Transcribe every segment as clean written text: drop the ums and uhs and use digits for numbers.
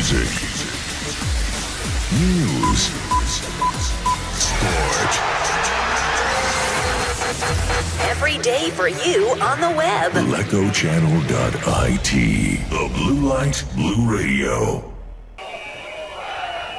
Music, news, sport. Every day for you on the web. LecoChannel.it. The Blue Light Blue Radio.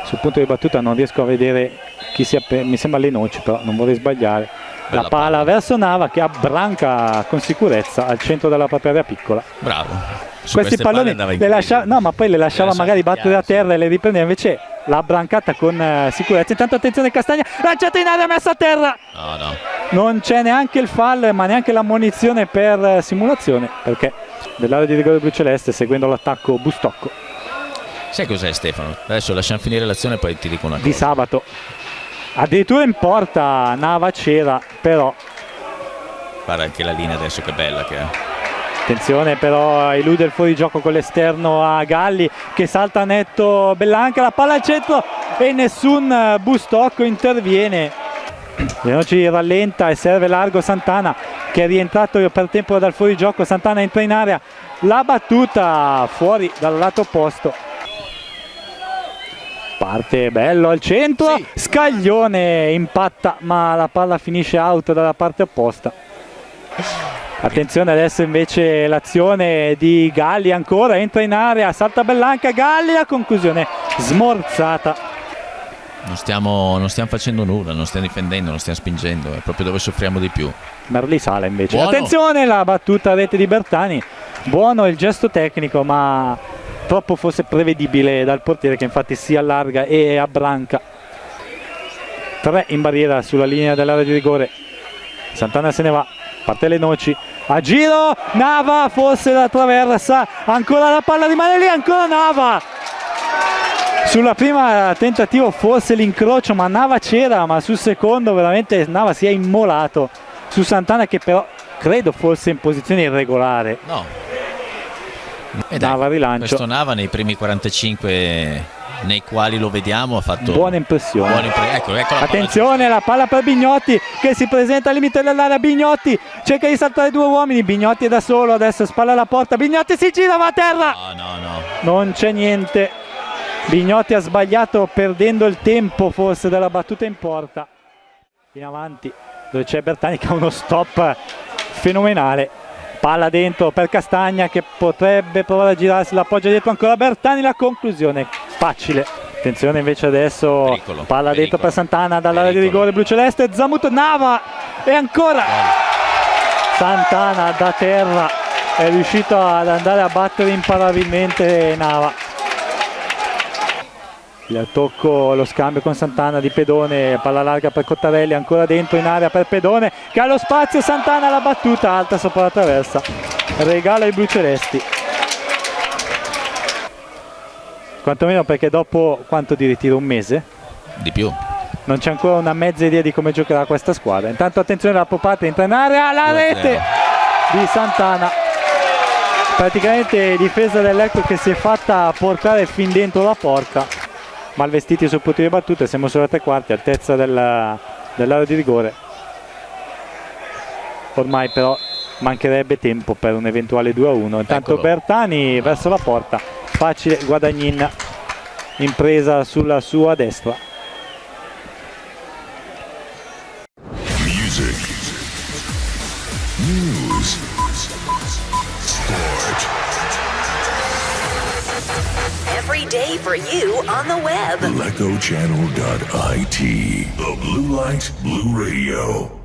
Sul punto di battuta non riesco a vedere chi sia, mi sembra Lenoci, però non vorrei sbagliare. La palla verso Nava che abbranca con sicurezza al centro della propria area piccola. Bravo. Questi palloni le lasciava, no, ma poi le lasciava magari battere a terra e le riprendeva, invece l'ha abbrancata con sicurezza. Intanto attenzione Castagna, lanciata in aria, messa a terra. No. Non c'è neanche il fallo, ma neanche l'ammonizione per simulazione, perché dell'area di rigore bluceleste, seguendo l'attacco Bustocco. Sai cos'è, Stefano? Adesso lasciamo finire l'azione e poi ti dico una cosa. Di sabato. Addirittura in porta Nava c'era, però. Guarda anche la linea adesso che bella che è. Attenzione però, elude il fuorigioco con l'esterno a Galli che salta netto Bellanca, la palla al centro e nessun Bustocco interviene. Lenoci rallenta e serve largo Santana che è rientrato per tempo dal fuorigioco. Santana entra in area, la battuta fuori dal lato opposto. Parte bello al centro, sì. Scaglione impatta ma la palla finisce out dalla parte opposta. Attenzione adesso invece l'azione di Galli, ancora entra in area, salta Bellanca, Galli, la conclusione smorzata. Non stiamo facendo nulla, non stiamo difendendo, non stiamo spingendo, è proprio dove soffriamo di più. Merli Sala invece, buono. Attenzione la battuta a rete di Bertani, buono il gesto tecnico ma troppo forse prevedibile dal portiere che infatti si allarga e abbranca. 3 in barriera sulla linea dell'area di rigore, Santana se ne va. Parte Lenoci, a giro, Nava forse la traversa, ancora la palla rimane lì, ancora Nava. Sulla prima tentativo forse l'incrocio, ma Nava c'era, ma sul secondo veramente Nava si è immolato su Santana che però credo fosse in posizione irregolare. No. Nava rilancio. Questo Nava nei primi 45 nei quali lo vediamo ha fatto buona impressione. Ecco attenzione la palla per Bignotti che si presenta al limite dell'area. Bignotti cerca di saltare 2 uomini, Bignotti è da solo, adesso spalla alla porta, Bignotti si gira, va a terra. No. Non c'è niente, Bignotti ha sbagliato perdendo il tempo forse della battuta in porta. In avanti dove c'è Bertani che ha uno stop fenomenale. Palla dentro per Castagna che potrebbe provare a girarsi, l'appoggio dietro ancora Bertani, la conclusione facile. Attenzione invece adesso, palla dentro per Santana dall'area di rigore bluceleste, Zamut, Nava e ancora Santana da terra è riuscito ad andare a battere imparabilmente Nava. Il tocco, lo scambio con Santana di Pedone, palla larga per Cottarelli, ancora dentro in area per Pedone che ha lo spazio, Santana la battuta alta sopra la traversa, regala ai blucelesti. Quantomeno perché dopo quanto di ritiro? Un mese? Di più. Non c'è ancora una mezza idea di come giocherà questa squadra. Intanto attenzione alla Popate, entra in area, la rete di Santana. Praticamente difesa dell'Ecco che si è fatta portare fin dentro la porta. Malvestiti sul punto di battuta, siamo solo a 3/4, altezza dell'area di rigore. Ormai però mancherebbe tempo per un eventuale 2-1. Intanto eccolo. Bertani verso la porta, facile Guadagnin in presa sulla sua destra. Music, news, sport. Every day for you on the web. LecoChannel.it. The Blue Light Blue Radio.